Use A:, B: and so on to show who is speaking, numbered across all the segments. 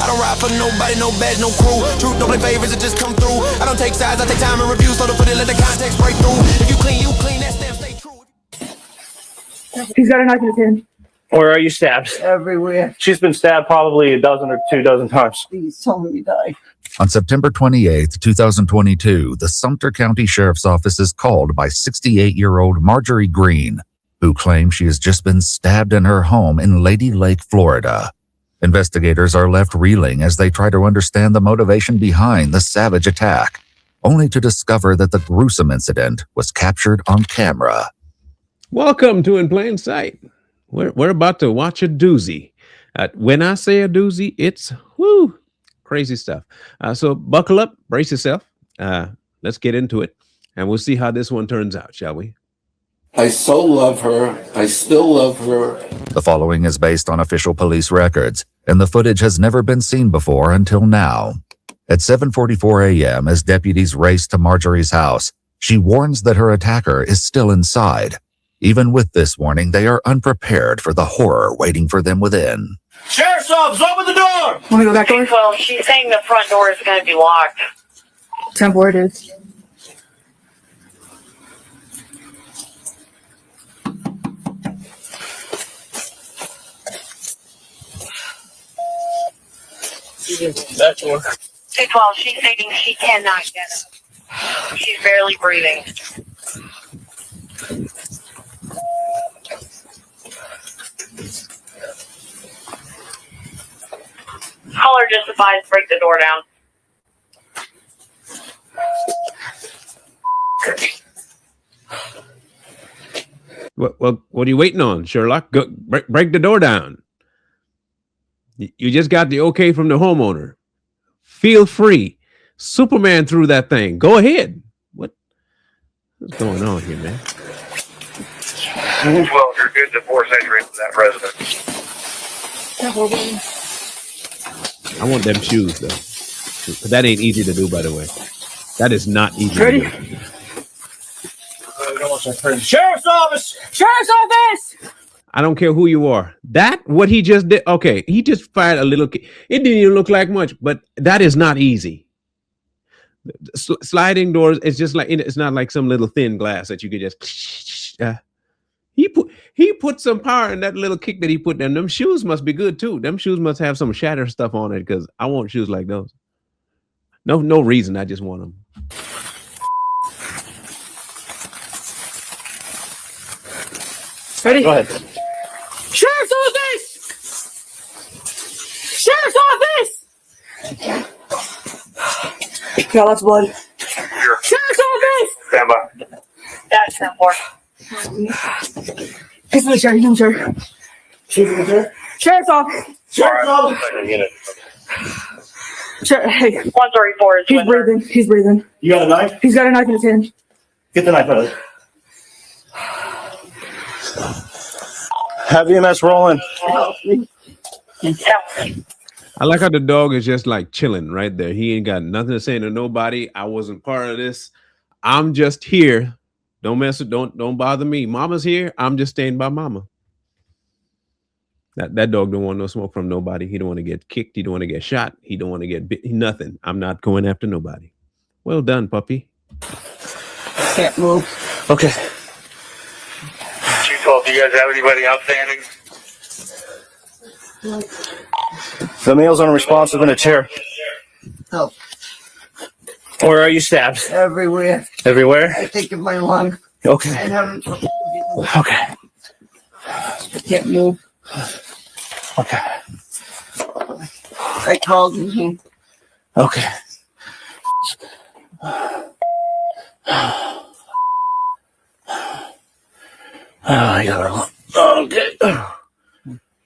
A: don't ride for nobody, no badge, no crew. Truth don't play favors, it just come through. I don't take sides, I take time and review. So to put it, let the context break through. If you clean, that stamp stay true.
B: He's got a knife in his hand.
C: Where are you stabbed?
D: Everywhere.
C: She's been stabbed probably a dozen or 2 dozen times.
D: Please tell me die.
E: On September 28, 2022, the Sumter County Sheriff's Office is called by 68-year-old Marjorie Green, who claims she has just been stabbed in her home in Lady Lake, Florida. Investigators are left reeling as they try to understand the motivation behind the savage attack, only to discover that the gruesome incident was captured on camera.
F: Welcome to In Plain Sight. We're about to watch a doozy. When I say a doozy, it's whoo, crazy stuff. So buckle up, brace yourself. Let's get into it, and we'll see how this one turns out, shall we?
G: I so love her. I still love her.
E: The following is based on official police records, and the footage has never been seen before until now. At 7:44 a.m., as deputies race to Marjorie's house, she warns that her attacker is still inside. Even with this warning, they are unprepared for the horror waiting for them within.
C: Sheriff's office, open the door!
B: Want to go back door?
H: Well, she's saying the front door is going to be locked.
B: 10-4 it is.
C: Back door.
H: 212, she's saying she cannot get up. She's barely breathing. Caller just advised break the door down.
F: What are you waiting on, Sherlock? Go break the door down. You just got the okay from the homeowner. Feel free. Superman threw that thing. Go ahead. What's going on here, man?
I: 12, you're good to force entry into that residence.
F: I want them shoes, though. But that ain't easy to do, by the way. That is not easy
B: Ready?
F: to do.
C: Sheriff's office!
B: Sheriff's office!
F: I don't care who you are. What he just did, okay, he just fired a little kid. It didn't even look like much, but that is not easy. Sliding doors, it's just like, it's not like some little thin glass that you could just, he put some power in that little kick that he put in. Them shoes must be good too. Them shoes must have some shatter stuff on it, because I want shoes like those. No reason, I just want them.
B: Ready?
C: Go ahead.
B: Sheriff's office! Sheriff's office! Got lots of blood.
I: Here.
B: Sheriff's office!
I: Stand by.
H: That's 10-4.
B: He's in the chair. He's in the chair. She's in the chair. Sheriff's office. Sheriff's office. Hey,
H: 134 is
B: he's
H: with her.
B: breathing. He's breathing.
C: You got a knife?
B: He's got a knife in his hand.
C: Get the knife out of there. Have EMS rolling.
F: I like how the dog is just like chilling right there. He ain't got nothing to say to nobody. I wasn't part of this. I'm just here. Don't mess with, don't bother me. Mama's here. I'm just staying by mama. That dog don't want no smoke from nobody. He don't want to get kicked. He don't want to get shot. He don't want to get bit. Nothing. I'm not going after nobody. Well done, puppy.
D: Can't move.
C: Okay.
I: 212, do you guys have anybody outstanding?
C: The male's unresponsive in a chair.
D: Help.
C: Where are you stabbed?
D: Everywhere.
C: Everywhere?
D: I think of my lung.
C: Okay.
D: I'm having trouble.
C: Okay.
D: I can't move.
C: Okay.
D: I called him.
C: Okay. I got it. Okay.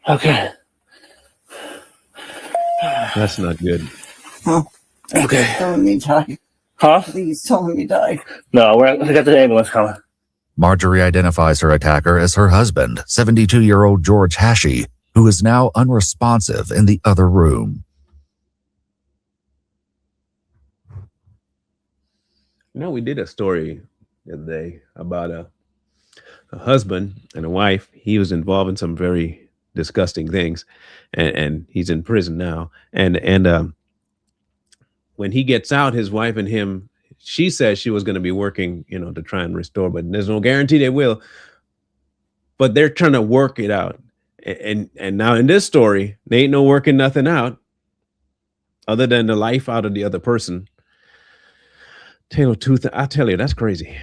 C: Okay.
F: That's not good.
D: Huh?
C: Okay.
D: Telling me die.
C: Huh?
D: Please tell me die.
C: No, I got the ambulance coming.
E: Marjorie identifies her attacker as her husband, 72-year-old George Hashi, who is now unresponsive in the other room.
F: You know, we did a story the other day about a husband and a wife. He was involved in some very disgusting things, and he's in prison now. And when he gets out, his wife and him, she says she was going to be working, to try and restore, but there's no guarantee they will. But they're trying to work it out. And now in this story, there ain't no working nothing out other than the life out of the other person. Taylor Tooth, I tell you, that's crazy.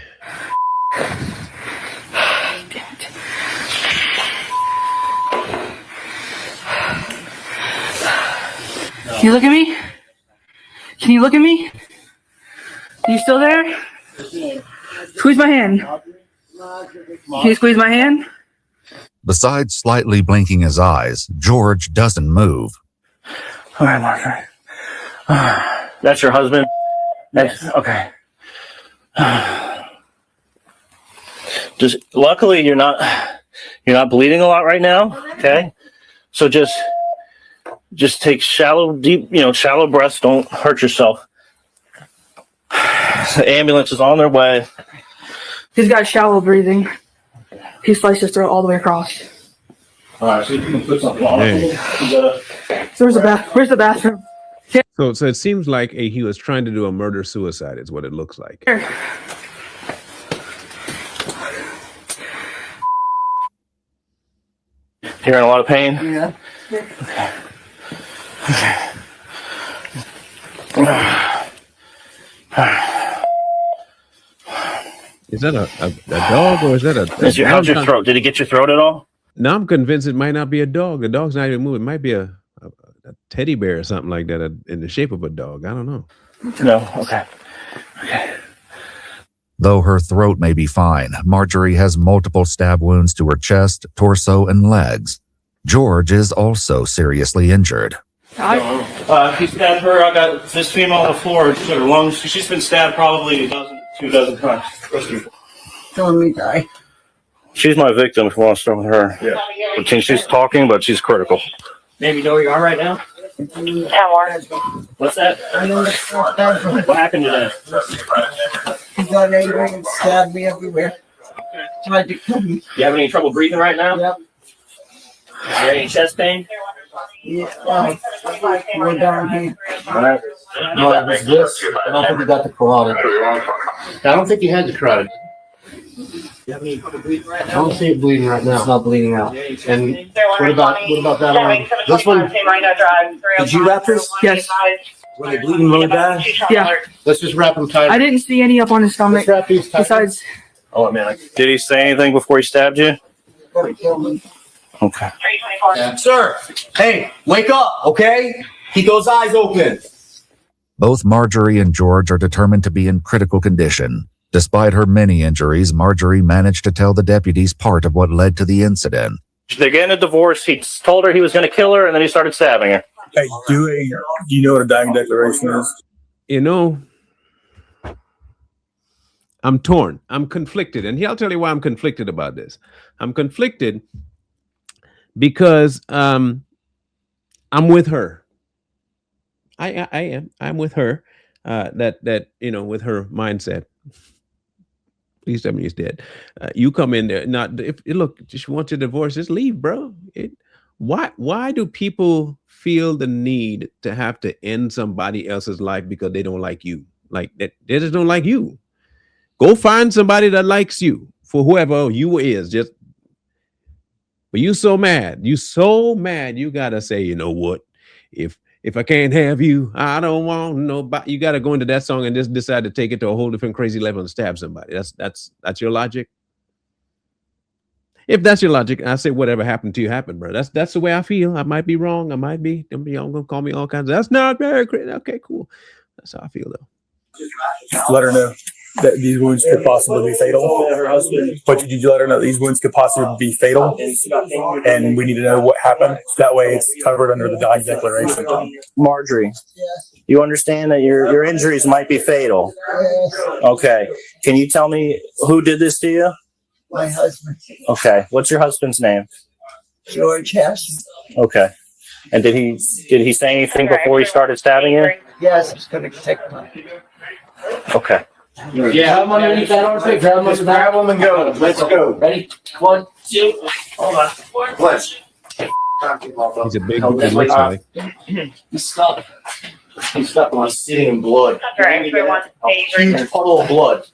B: Can you look at me? Can you look at me? Are you still there? Squeeze my hand. Can you squeeze my hand?
E: Besides slightly blinking his eyes, George doesn't move.
C: All right, Margaret. That's your husband? That's okay. Just luckily you're not bleeding a lot right now. Okay. So just take shallow breaths. Don't hurt yourself. The ambulance is on their way.
B: He's got shallow breathing. He sliced his throat all the way across.
C: All right, so you can put something on.
B: So where's the bathroom?
F: So it seems like he was trying to do a murder-suicide is what it looks like.
B: Here.
C: You're in a lot of pain?
D: Yeah.
F: Is that a dog or is that
C: How's your throat? Did he get your throat at all?
F: Now I'm convinced it might not be a dog. The dog's not even moving. It might be a teddy bear or something like that in the shape of a dog. I don't know.
C: No. Okay.
E: Though her throat may be fine, Marjorie has multiple stab wounds to her chest, torso, and legs. George is also seriously injured.
C: He stabbed her. I got this female on the floor. She's got her lungs. She's been stabbed probably 2 dozen times.
D: Telling me die.
C: She's my victim if you want to start with her. Yeah. She's talking, but she's critical.
J: Maybe you know where you are right now? What's that? What happened to that?
D: He got angry and stabbed me everywhere. Tried to kill me.
J: You having any trouble breathing right now?
D: Yep.
J: Is there any chest pain?
D: Yeah. We're down here.
C: Alright.
J: No, it was this. I don't think you got the carotid.
C: I don't think you had the carotid.
J: You have any trouble breathing right
C: I
J: now?
C: don't see it bleeding right now.
J: It's not bleeding out.
C: And what about that arm?
J: This one? Did you wrap this?
B: Yes.
J: Were they bleeding really bad?
B: Yeah.
C: Let's just wrap them tight.
B: I didn't see any up on his stomach.
C: Let's wrap these tight.
B: Besides,
C: Oh man. Did he say anything before he stabbed you?
D: Gonna kill me.
C: Okay.
J: Sir, hey, wake up, okay? Keep those eyes open.
E: Both Marjorie and George are determined to be in critical condition. Despite her many injuries, Marjorie managed to tell the deputies part of what led to the incident.
C: They're getting a divorce. He told her he was going to kill her, and then he started stabbing her.
K: Hey, do you know what a dying declaration is?
F: I'm torn. I'm conflicted. And I'll tell you why I'm conflicted about this. I'm conflicted because I'm with her. I am. I'm with her. With her mindset. Please tell me he's dead. You come in there. Look, she wants a divorce. Just leave, bro. Why do people feel the need to have to end somebody else's life because they don't like you? Like that, they just don't like you. Go find somebody that likes you for whoever you is. But you so mad. You gotta say, you know what? If I can't have you, I don't want nobody. You gotta go into that song and just decide to take it to a whole different crazy level and stab somebody. That's your logic. If that's your logic, I say whatever happened to you happened, bro. That's the way I feel. I might be wrong. I might be. Y'all gonna call me all kinds of. That's not very crazy. Okay, cool. That's how I feel though.
K: Just let her know that these wounds could possibly be fatal. But did you let her know these wounds could possibly be fatal? And we need to know what happened. That way it's covered under the dying declaration.
C: Marjorie, you understand that your injuries might be fatal. Okay. Can you tell me who did this to you?
D: My husband,
C: Okay. What's your husband's name?
D: George Hess.
C: Okay. And did he say anything before he started stabbing you?
D: Yes, he's gonna take my.
C: Okay.
J: Yeah, have them underneath that arm. Grab them
I: Grab them and go. Let's go.
J: Ready? 1, 2. Hold on.
I: Let's.
F: He's a big. He looks like.
J: He's stuck. He's stuck on sitting in blood.
H: That's right. Everyone wants to pay
J: Huge puddle of blood.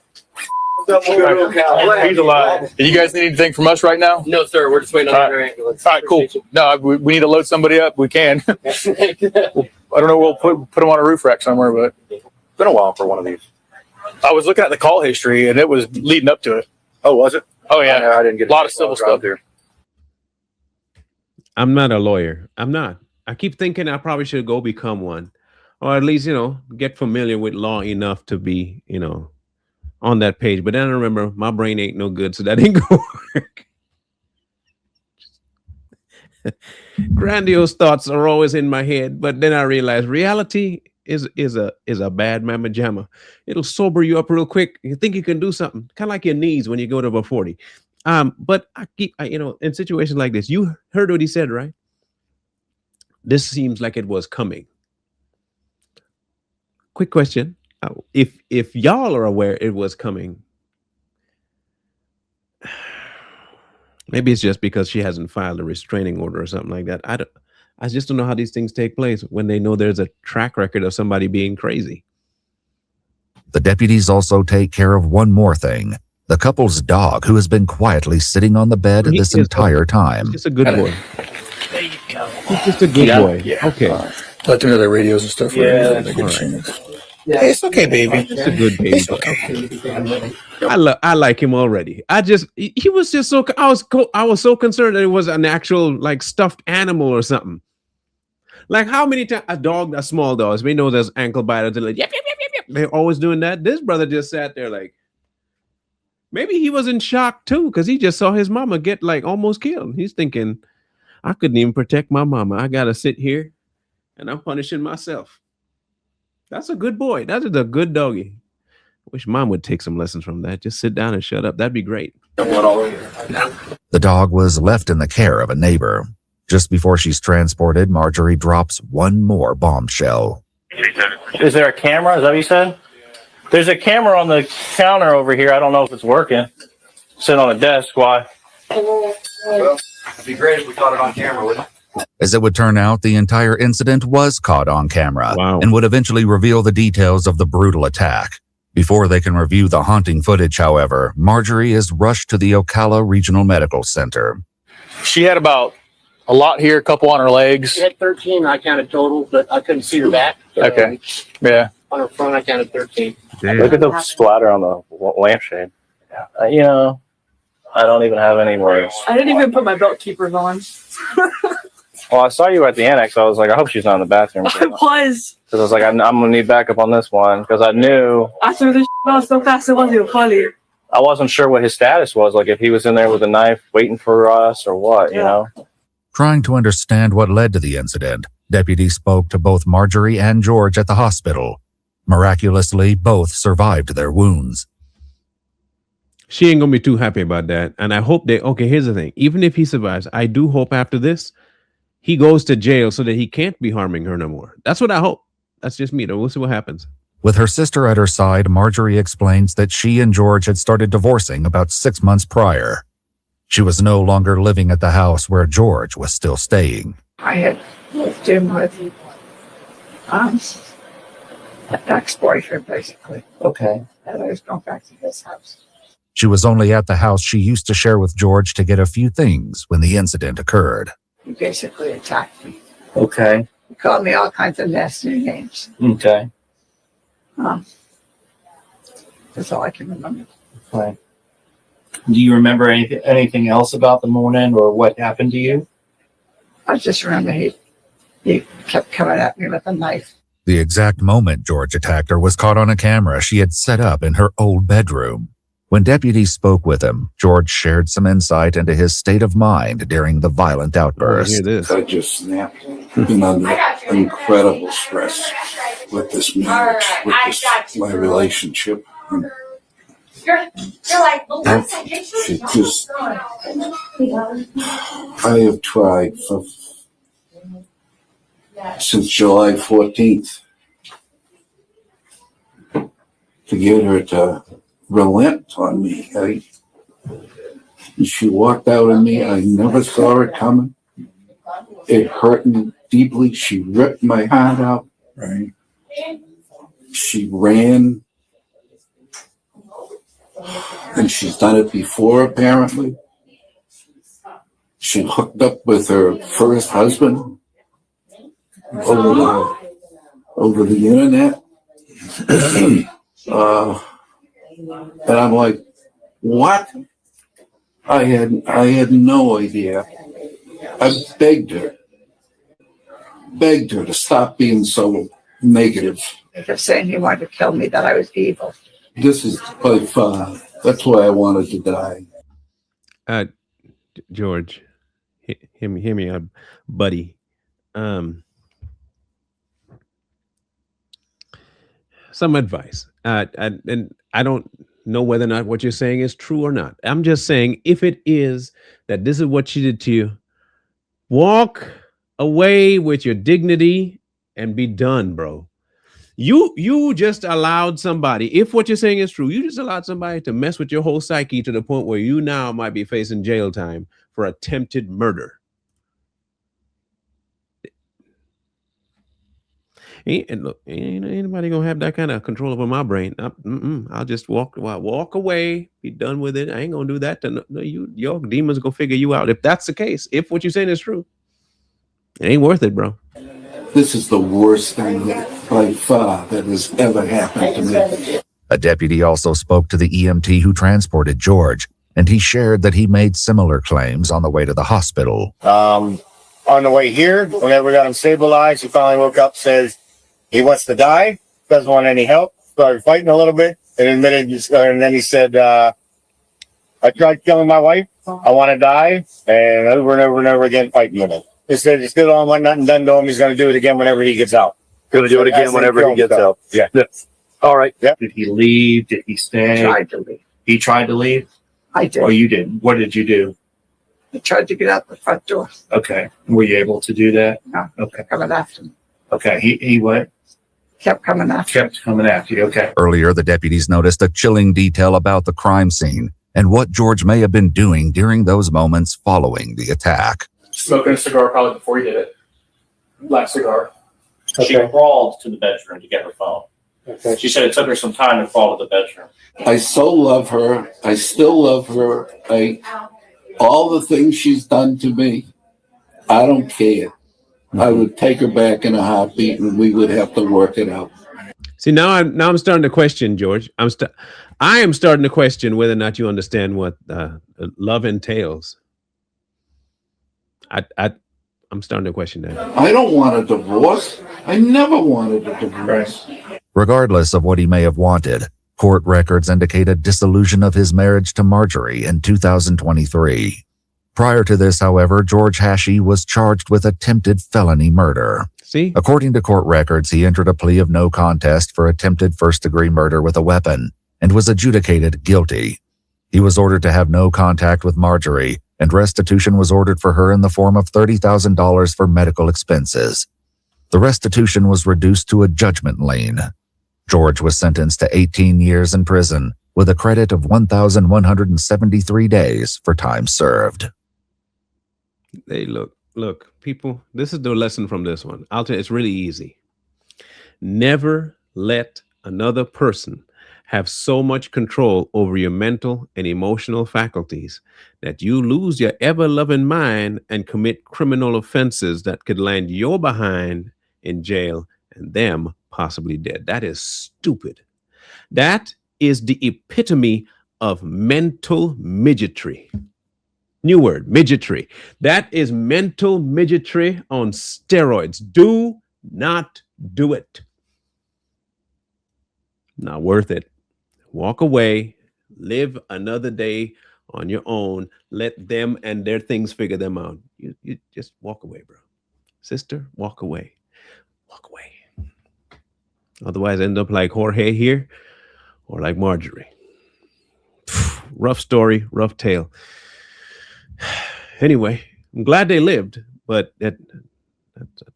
K: He's alive. Do you guys need anything from us right now?
J: No, sir. We're just waiting on our ambulance.
K: All right, cool. No, we need to load somebody up. We can. I don't know. We'll put them on a roof rack somewhere, but it's been a while for one of these. I was looking at the call history, and it was leading up to it. Oh, was it? Oh, yeah. I didn't get a lot of civil stuff there.
F: I'm not a lawyer. I'm not. I keep thinking I probably should go become one, or at least get familiar with law enough to be on that page. But then I remember my brain ain't no good, so that ain't gonna work. Grandiose thoughts are always in my head, but then I realize reality is a bad mamma jamma. It'll sober you up real quick. You think you can do something, kind of like your knees when you go to over 40. But in situations like this, you heard what he said, right? This seems like it was coming. Quick question. If y'all are aware it was coming, maybe it's just because she hasn't filed a restraining order or something like that. I just don't know how these things take place when they know there's a track record of somebody being crazy.
E: The deputies also take care of one more thing. The couple's dog, who has been quietly sitting on the bed this entire time.
F: He's just a good boy.
H: There you go.
F: He's just a good boy.
K: Yeah.
F: Okay.
K: Let them know their radios and stuff.
J: Yeah,
K: Hey, it's okay, baby.
F: It's a good baby. Okay. I like him already. He was just so I was so concerned that it was an actual stuffed animal or something. Like how many times a small dog, we know there's ankle biters, they're like yep, yep, yep, yep, yep. They're always doing that. This brother just sat there like maybe he was in shock too, because he just saw his mama get almost killed. He's thinking, I couldn't even protect my mama. I gotta sit here and I'm punishing myself. That's a good boy. That is a good doggy. Wish mom would take some lessons from that. Just sit down and shut up. That'd be great.
E: The dog was left in the care of a neighbor. Just before she's transported, Marjorie drops one more bombshell.
C: Is there a camera? Is that what you said? There's a camera on the counter over here. I don't know if it's working. Sitting on the desk. Why?
J: Well, it'd be great if we caught it on camera, wouldn't it?
E: As it would turn out, the entire incident was caught on camera and would eventually reveal the details of the brutal attack. Before they can review the haunting footage, however, Marjorie is rushed to the Ocala Regional Medical Center.
K: She had about a lot here, a couple on her legs.
J: She had 13, I counted total, but I couldn't see her back.
K: Okay. Yeah.
J: On her front, I counted 13.
F: Damn.
C: Look at the splatter on the lampshade. I don't even have any words.
B: I didn't even put my belt keepers on.
C: Well, I saw you at the annex. I was like, I hope she's not in the bathroom.
B: I was.
C: Because I was like, I'm going to need backup on this one. Because I knew.
B: I threw this out so fast it wasn't even funny.
C: I wasn't sure what his status was. Like if he was in there with a knife waiting for us or what, you know?
E: Trying to understand what led to the incident, deputies spoke to both Marjorie and George at the hospital. Miraculously, both survived their wounds.
F: She ain't gonna be too happy about that. And I hope here's the thing. Even if he survives, I do hope after this, he goes to jail so that he can't be harming her no more. That's what I hope. That's just me, though. We'll see what happens.
E: With her sister at her side, Marjorie explains that she and George had started divorcing about 6 months prior. She was no longer living at the house where George was still staying.
L: I had moved in with an ex-boyfriend, basically.
J: Okay.
L: And I was going back to his house.
E: She was only at the house she used to share with George to get a few things when the incident occurred.
L: He basically attacked me.
J: Okay.
L: He called me all kinds of nasty names.
J: Okay.
L: That's all I can remember.
J: Okay. Do you remember anything else about the morning or what happened to you?
L: I just remember he kept coming at me with a knife.
E: The exact moment George attacked her was caught on a camera she had set up in her old bedroom. When deputies spoke with him, George shared some insight into his state of mind during the violent outburst.
G: I just snapped. Been under incredible stress with this marriage, with my relationship. And it just, I have tried since July 14th to get her to relent on me. She walked out on me. I never saw it coming. it hurt me deeply. She ripped my heart out.
K: Right.
G: She ran, and she's done it before, apparently. She hooked up with her first husband over the internet. And I'm like, what? I had no idea. I begged her to stop being so negative.
L: He kept saying he wanted to kill me, that I was evil.
G: This is by far. That's why I wanted to die.
F: George, hear me out, buddy. Some advice. And I don't know whether or not what you're saying is true or not. I'm just saying, if it is that this is what she did to you, walk away with your dignity and be done, bro. You just allowed somebody, if what you're saying is true, you just allowed somebody to mess with your whole psyche to the point where you now might be facing jail time for attempted murder. And look, ain't anybody gonna have that kind of control over my brain. I'll just walk away, be done with it. I ain't gonna do that to your demons go figure you out. If that's the case, if what you're saying is true, it ain't worth it, bro.
G: This is the worst thing by far that has ever happened to me.
E: A deputy also spoke to the EMT who transported George, and he shared that he made similar claims on the way to the hospital.
M: On the way here, whenever we got him stabilized, he finally woke up, says he wants to die, doesn't want any help, started fighting a little bit, and admitted, and then he said, I tried killing my wife, I want to die, and over and over and over again fighting with him. He said he still don't want nothing done to him, he's going to do it again whenever he gets out.
C: Going to do it again whenever he gets out.
M: Yeah.
C: All right.
J: Did he leave? Did he stay?
L: Tried to leave.
J: He tried to leave?
L: I did.
J: Or you did? What did you do?
L: I tried to get out the front door.
J: Okay. Were you able to do that?
L: No.
J: Okay.
L: Coming after me.
J: Okay. He what?
L: Kept coming after me.
J: Kept coming after you. Okay.
E: Earlier, the deputies noticed a chilling detail about the crime scene and what George may have been doing during those moments following the attack.
K: Smoking a cigar probably before he did it. Last cigar.
N: She crawled to the bedroom to get her phone.
K: Okay.
N: She said it took her some time to crawl to the bedroom.
G: I so love her. I still love her. All the things she's done to me, I don't care. I would take her back in a heartbeat, and we would have to work it out.
F: See, now I'm starting to question, George. I am starting to question whether or not you understand what love entails. I'm starting to question that.
G: I don't want a divorce. I never wanted a divorce.
E: Regardless of what he may have wanted, court records indicate a dissolution of his marriage to Marjorie in 2023. Prior to this, however, George Hashi was charged with attempted felony murder.
F: See?
E: According to court records, he entered a plea of no contest for attempted first-degree murder with a weapon and was adjudicated guilty. He was ordered to have no contact with Marjorie, and restitution was ordered for her in the form of $30,000 for medical expenses. The restitution was reduced to a judgment lien. George was sentenced to 18 years in prison with a credit of 1,173 days for time served.
F: Hey, look, people, this is the lesson from this one. I'll tell you, it's really easy. Never let another person have so much control over your mental and emotional faculties that you lose your ever-loving mind and commit criminal offenses that could land your behind in jail and them possibly dead. That is stupid. That is the epitome of mental midgetry. New word, midgetry. That is mental midgetry on steroids. Do not do it. Not worth it. Walk away. Live another day on your own. Let them and their things figure them out. You just walk away, bro. Sister, walk away. Walk away. Otherwise, end up like Jorge here or like Marjorie. Rough story, rough tale. Anyway, I'm glad they lived, but that's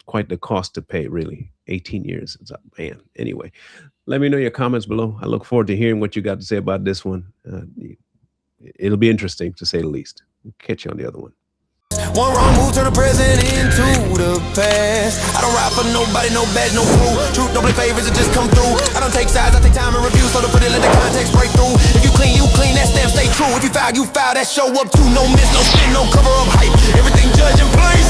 F: quite the cost to pay, really. 18 years. It's a man. Anyway, let me know your comments below. I look forward to hearing what you got to say about this one. It'll be interesting, to say the least. Catch you on the other one.
A: One wrong move turn the present into the past. I don't ride for nobody, no badge, no crew. Truth don't play favorites, it just come through. I don't take sides, I take time and review. So to put it, let the context break through. If you clean, that stamp stay true. If you foul, that show up too. No miss, no spin, no cover up hype. Everything judge in place.